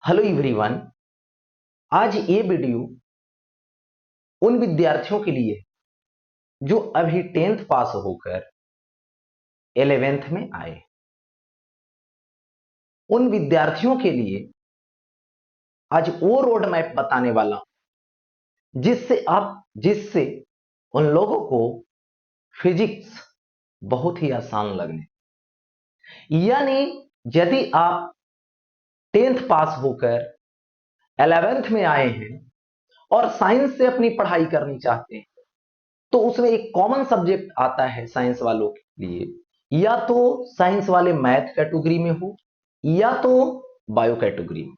Hello everyone. आज ये video उन विद्यार्थियों के लिए जो अभी 10th पास होकर 11th में आए, उन विद्यार्थियों के लिए आज वो रोड मैप बताने वाला हूं जिससे उन लोगों को फिजिक्स बहुत ही आसान लगने, यानी यदि आप 10th पास होकर 11th में आए हैं और साइंस से अपनी पढ़ाई करनी चाहते हैं तो उसमें एक कॉमन सब्जेक्ट आता है साइंस वालों के लिए, या तो साइंस वाले मैथ कैटेगरी में हो या तो बायो कैटेगरी में।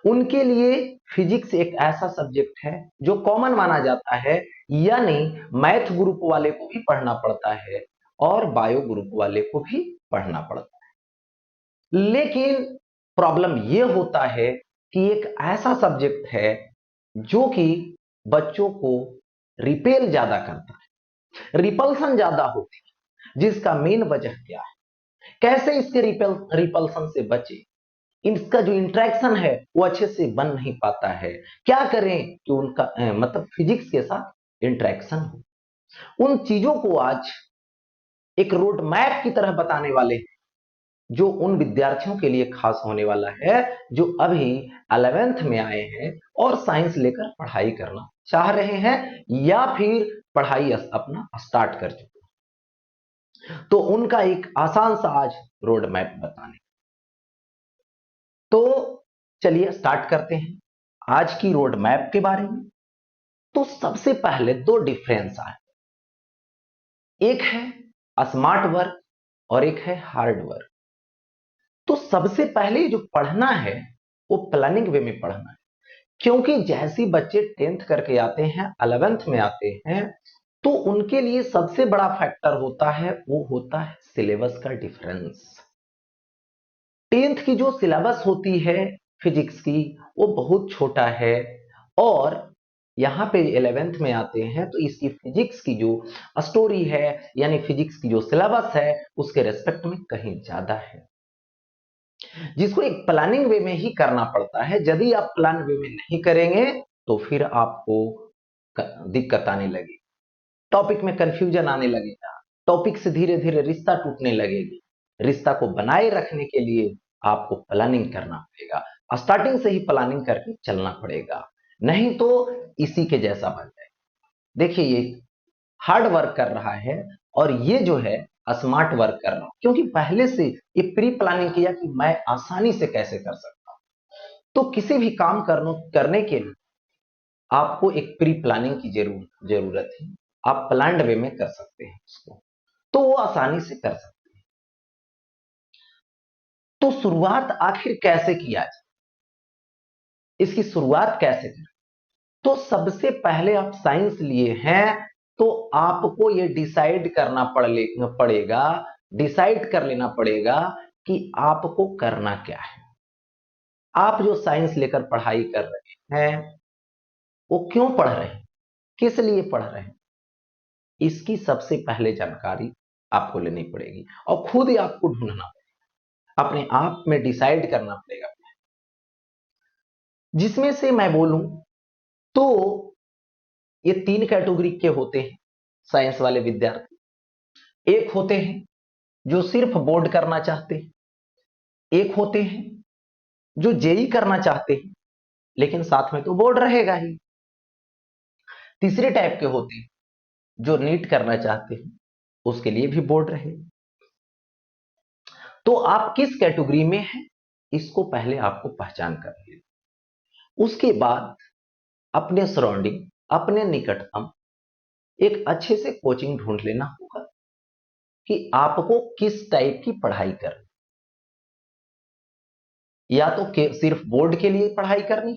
उनके लिए फिजिक्स एक ऐसा सब्जेक्ट है जो कॉमन माना जाता है, यानी मैथ ग्रुप वाले को भी पढ़ना पड़ता है और बायो ग्रुप वाले को भी पढ़ना पड़ता है। लेकिन प्रॉब्लम यह होता है कि एक ऐसा सब्जेक्ट है जो कि बच्चों को रिपेल ज्यादा करता है, रिपल्सन ज्यादा होती है। जिसका मेन वजह क्या है, कैसे इसके रिपल्सन से बचे, इसका जो इंटरेक्शन है वो अच्छे से बन नहीं पाता है, क्या करें कि उनका मतलब फिजिक्स के साथ इंटरेक्शन हो। उन चीजों को आज एक रोड मैप की तरह बताने वाले हैं, जो उन विद्यार्थियों के लिए खास होने वाला है जो अभी 11th में आए हैं और साइंस लेकर पढ़ाई करना चाह रहे हैं या फिर पढ़ाई अपना स्टार्ट कर चुके हैं। तो उनका एक आसान सा आज रोड मैप बताने। तो चलिए स्टार्ट करते हैं आज की रोड मैप के बारे में। तो सबसे पहले दो डिफरेंस आए, एक है स्मार्ट वर्क और एक है हार्ड वर्क। तो सबसे पहले जो पढ़ना है वो प्लानिंग वे में पढ़ना है, क्योंकि जैसे बच्चे 10th करके आते हैं 11th में आते हैं तो उनके लिए सबसे बड़ा फैक्टर होता है, वो होता है सिलेबस का डिफरेंस। 10th की जो सिलेबस होती है फिजिक्स की वो बहुत छोटा है, और यहां पे 11th में आते हैं तो इसकी फिजिक्स की जो स्टोरी है यानी फिजिक्स की जो सिलेबस है उसके रेस्पेक्ट में कहीं ज्यादा है, जिसको एक प्लानिंग वे में ही करना पड़ता है। यदि आप प्लान वे में नहीं करेंगे तो फिर आपको दिक्कत आने लगेगी, टॉपिक में कंफ्यूजन आने लगेगा, टॉपिक से धीरे धीरे रिश्ता टूटने लगेगी। रिश्ता को बनाए रखने के लिए आपको प्लानिंग करना पड़ेगा, स्टार्टिंग से ही प्लानिंग करके चलना पड़ेगा, नहीं तो इसी के जैसा बन जाए। देखिए ये हार्ड वर्क कर रहा है और ये जो है स्मार्ट वर्क कर रहा हूं, क्योंकि पहले से ये प्री प्लानिंग किया कि मैं आसानी से कैसे कर सकता हूं। तो किसी भी काम करने के लिए आपको एक प्री प्लानिंग की जरूरत है। आप प्लान्ड वे में कर सकते हैं उसको, तो वो आसानी से कर सकते हैं। तो शुरुआत आखिर कैसे किया जाए, इसकी शुरुआत कैसे करें। तो सबसे पहले आप साइंस लिए हैं तो आपको ये डिसाइड करना पड़ेगा, डिसाइड कर लेना पड़ेगा कि आपको करना क्या है। आप जो साइंस लेकर पढ़ाई कर रहे हैं वो क्यों पढ़ रहे हैं, किस लिए पढ़ रहे हैं, इसकी सबसे पहले जानकारी आपको लेनी पड़ेगी और खुद ही आपको ढूंढना पड़ेगा, अपने आप में डिसाइड करना पड़ेगा। जिसमें से मैं बोलूं तो ये तीन कैटेगरी के होते हैं साइंस वाले विद्यार्थी। एक होते हैं जो सिर्फ बोर्ड करना चाहते हैं, एक होते हैं जो जेई करना चाहते हैं लेकिन साथ में तो बोर्ड रहेगा ही, तीसरे टाइप के होते हैं जो नीट करना चाहते हैं, उसके लिए भी बोर्ड रहे। तो आप किस कैटेगरी में हैं इसको पहले आपको पहचान कर लेना। उसके बाद अपने सराउंडिंग, अपने निकटतम एक अच्छे से कोचिंग ढूंढ लेना होगा कि आपको किस टाइप की पढ़ाई करनी, या तो सिर्फ बोर्ड के लिए पढ़ाई करनी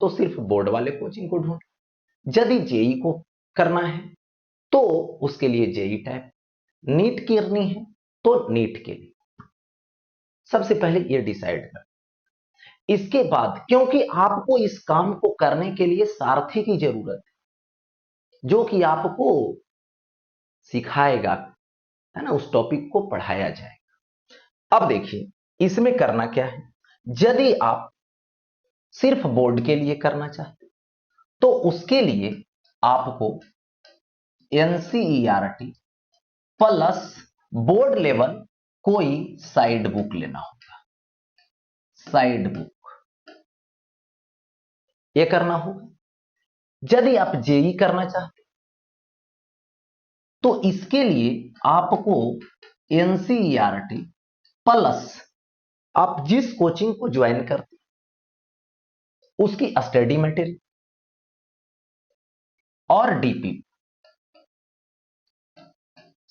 तो सिर्फ बोर्ड वाले कोचिंग को ढूंढ, यदि जेई को करना है तो उसके लिए जेई टाइप, नीट करनी है तो नीट के लिए। सबसे पहले ये डिसाइड कर, इसके बाद क्योंकि आपको इस काम को करने के लिए सारथी की जरूरत है जो कि आपको सिखाएगा, है ना, उस टॉपिक को पढ़ाया जाएगा। अब देखिए इसमें करना क्या है। यदि आप सिर्फ बोर्ड के लिए करना चाहते तो उसके लिए आपको एनसीईआरटी प्लस बोर्ड लेवल कोई साइड बुक लेना होगा। साइड बुक ये करना होगा। यदि आप जेई करना चाहते तो इसके लिए आपको एनसीईआरटी प्लस आप जिस कोचिंग को ज्वाइन करते उसकी स्टडी मटेरियल और डीपी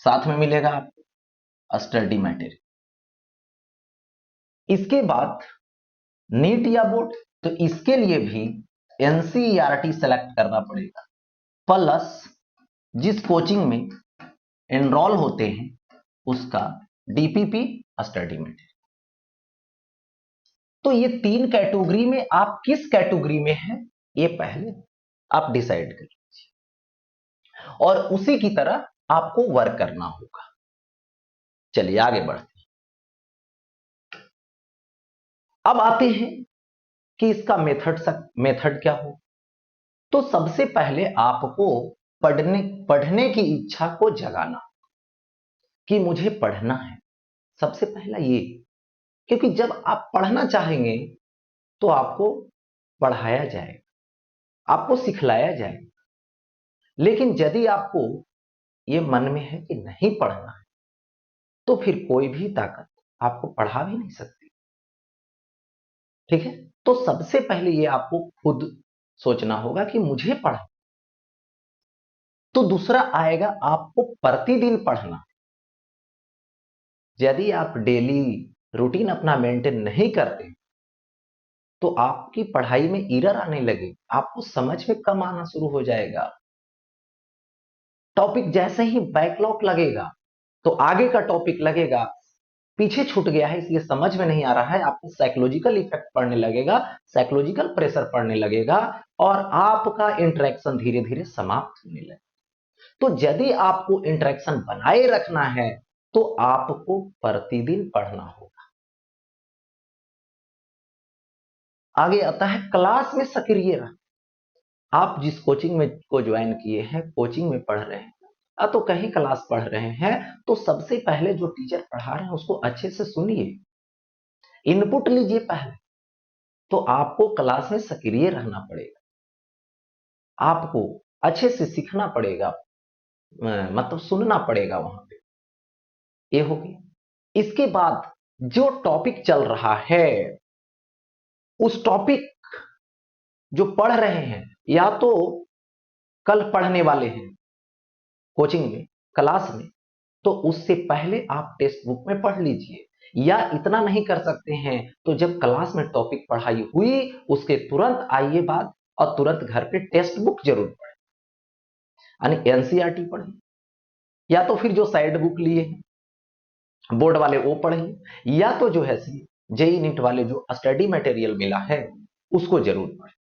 साथ में मिलेगा आपको स्टडी मटेरियल। इसके बाद नीट या बोर्ड तो इसके लिए भी एनसीईआरटी सेलेक्ट करना पड़ेगा प्लस जिस कोचिंग में एनरोल होते हैं उसका डीपीपी स्टडी मटेरियल। तो ये 3 कैटेगरी में आप किस कैटेगरी में हैं ये पहले आप डिसाइड कर लीजिए और उसी की तरह आपको वर्क करना होगा। चलिए आगे बढ़ते हैं। अब आते हैं कि इसका मेथड क्या हो। तो सबसे पहले आपको पढ़ने की इच्छा को जगाना कि मुझे पढ़ना है। सबसे पहला ये, क्योंकि जब आप पढ़ना चाहेंगे तो आपको पढ़ाया जाएगा, आपको सिखलाया जाएगा। लेकिन यदि आपको ये मन में है कि नहीं पढ़ना है तो फिर कोई भी ताकत आपको पढ़ा भी नहीं सकती। ठीक है, तो सबसे पहले ये आपको खुद सोचना होगा कि मुझे पढ़ा। तो दूसरा आएगा आपको प्रतिदिन पढ़ना। यदि आप डेली रूटीन अपना मेंटेन नहीं करते तो आपकी पढ़ाई में एरर आने लगे, आपको समझ में कम आना शुरू हो जाएगा। टॉपिक जैसे ही बैकलॉग लगेगा तो आगे का टॉपिक लगेगा पीछे छूट गया है इसलिए समझ में नहीं आ रहा है, आपको साइकोलॉजिकल इफेक्ट पड़ने लगेगा, साइकोलॉजिकल प्रेशर पड़ने लगेगा और आपका इंटरेक्शन धीरे धीरे समाप्त होने लगेगा। तो यदि आपको इंटरेक्शन बनाए रखना है तो आपको प्रतिदिन पढ़ना होगा। आगे आता है क्लास में सक्रिय रहना। आप जिस कोचिंग में को ज्वाइन किए हैं, कोचिंग में पढ़ रहे हैं तो कहीं क्लास पढ़ रहे हैं तो सबसे पहले जो टीचर पढ़ा रहे हैं उसको अच्छे से सुनिए, इनपुट लीजिए पहले। तो आपको क्लास में सक्रिय रहना पड़ेगा, आपको अच्छे से सीखना पड़ेगा, मतलब सुनना पड़ेगा वहां पे। ये हो गया। इसके बाद जो टॉपिक चल रहा है उस टॉपिक जो पढ़ रहे हैं या तो कल पढ़ने वाले हैं कोचिंग में क्लास में तो उससे पहले आप टेक्स्ट बुक में पढ़ लीजिए, या इतना नहीं कर सकते हैं तो जब क्लास में टॉपिक पढ़ाई हुई उसके तुरंत आइए बाद और तुरंत घर पे टेक्स्ट बुक जरूर पढ़ें, यानी एनसीईआरटी पढ़ें या तो फिर जो साइड बुक लिए हैं बोर्ड वाले वो पढ़ें, या तो जो है जेई नीट वाले जो स्टडी मटेरियल मिला है उसको जरूर पढ़ें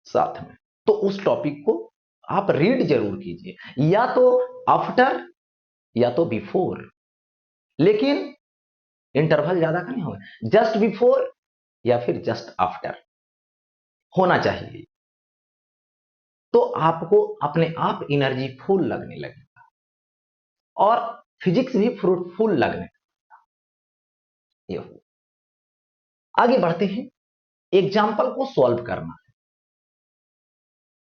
साथ में। तो उस टॉपिक को आप रीड जरूर कीजिए, या तो आफ्टर या तो बिफोर, लेकिन इंटरवल ज्यादा का नहीं होगा, जस्ट बिफोर या फिर जस्ट आफ्टर होना चाहिए। तो आपको अपने आप एनर्जी फुल लगने लगेगा और फिजिक्स भी फ्रूटफुल लगने लगेगा। ये हो। आगे बढ़ते हैं, एग्जाम्पल को सॉल्व करना है।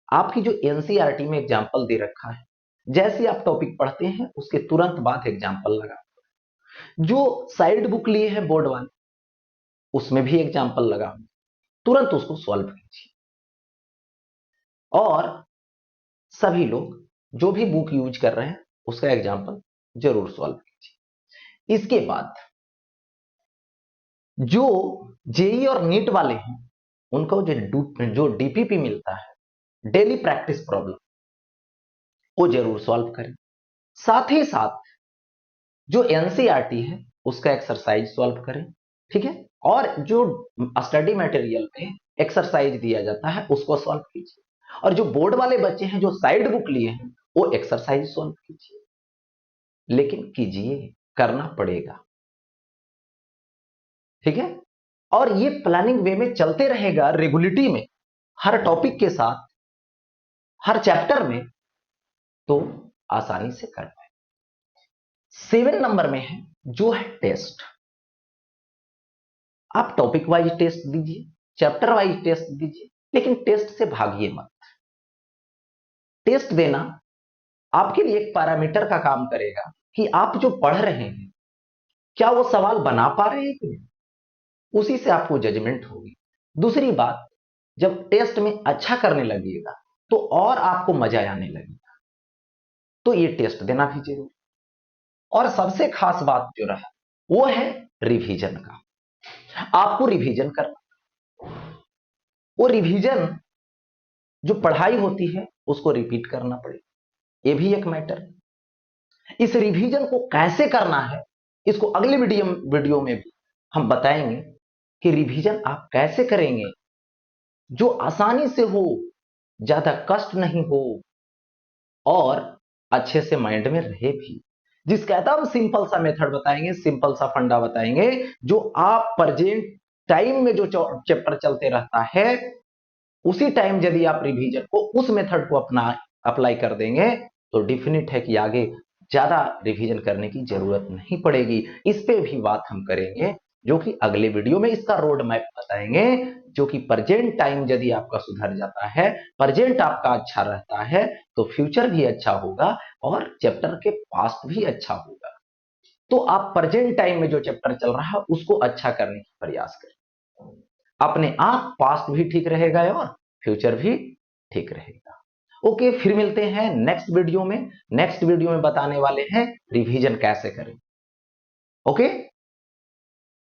आपकी जो एनसीईआरटी में एग्जाम्पल दे रखा है, जैसे आप टॉपिक पढ़ते हैं उसके तुरंत बाद एग्जाम्पल लगा। जो साइड बुक लिए हैं बोर्ड वाले उसमें भी एग्जाम्पल लगा, तुरंत उसको सॉल्व कीजिए। और सभी लोग जो भी बुक यूज कर रहे हैं उसका एग्जाम्पल जरूर सॉल्व कीजिए। इसके बाद जो जेई और नीट वाले हैं उनको जो डीपीपी मिलता है डेली प्रैक्टिस प्रॉब्लम वो जरूर सॉल्व करें। साथ ही साथ जो एनसीईआरटी है उसका एक्सरसाइज सॉल्व करें। ठीक है, और जो स्टडी मटेरियल में एक्सरसाइज दिया जाता है उसको सॉल्व कीजिए। और जो बोर्ड वाले बच्चे हैं जो साइड बुक लिए हैं वो एक्सरसाइज सॉल्व कीजिए, लेकिन कीजिए, करना पड़ेगा। ठीक है, और ये प्लानिंग वे में चलते रहेगा रेगुलरिटी में, हर टॉपिक के साथ, हर चैप्टर में, तो आसानी से कर पाए। 7 नंबर में है जो है टेस्ट। आप टॉपिक वाइज टेस्ट दीजिए, चैप्टर वाइज टेस्ट दीजिए, लेकिन टेस्ट से भागिए मत। टेस्ट देना आपके लिए एक पैरामीटर का काम करेगा कि आप जो पढ़ रहे हैं क्या वो सवाल बना पा रहे हैं कि नहीं, उसी से आपको जजमेंट होगी। दूसरी बात, जब टेस्ट में अच्छा करने लगेगा तो और आपको मजा आने लगेगा, तो ये टेस्ट देना भी जरूरी। और सबसे खास बात जो रहा वो है रिवीजन का। आपको रिवीजन करना, वो रिवीजन जो पढ़ाई होती है उसको रिपीट करना पड़ेगा, ये भी एक मैटर है। इस रिवीजन को कैसे करना है इसको अगले वीडियो में भी हम बताएंगे कि रिवीजन आप कैसे करेंगे जो आसानी से हो, ज्यादा कष्ट नहीं हो और अच्छे से माइंड में रहे भी। जिसका एकदम सिंपल सा मेथड बताएंगे, सिंपल सा फंडा बताएंगे, जो आप प्रेजेंट टाइम में जो चैप्टर चलते रहता है उसी टाइम यदि आप रिवीजन को उस मेथड को अपना अप्लाई कर देंगे तो डेफिनेट है कि आगे ज्यादा रिवीजन करने की जरूरत नहीं पड़ेगी। इस पे भी बात हम करेंगे, जो कि अगले वीडियो में इसका रोड मैप बताएंगे, जो कि प्रेजेंट टाइम यदि आपका सुधर जाता है, प्रेजेंट आपका अच्छा रहता है, तो फ्यूचर भी अच्छा होगा और चैप्टर के पास्ट भी अच्छा होगा। तो आप प्रेजेंट टाइम में जो चैप्टर चल रहा है उसको अच्छा करने का प्रयास करें, अपने आप पास्ट भी ठीक रहेगा और फ्यूचर भी ठीक रहेगा। ओके, फिर मिलते हैं नेक्स्ट वीडियो में। नेक्स्ट वीडियो में बताने वाले हैं रिवीजन कैसे करें। ओके।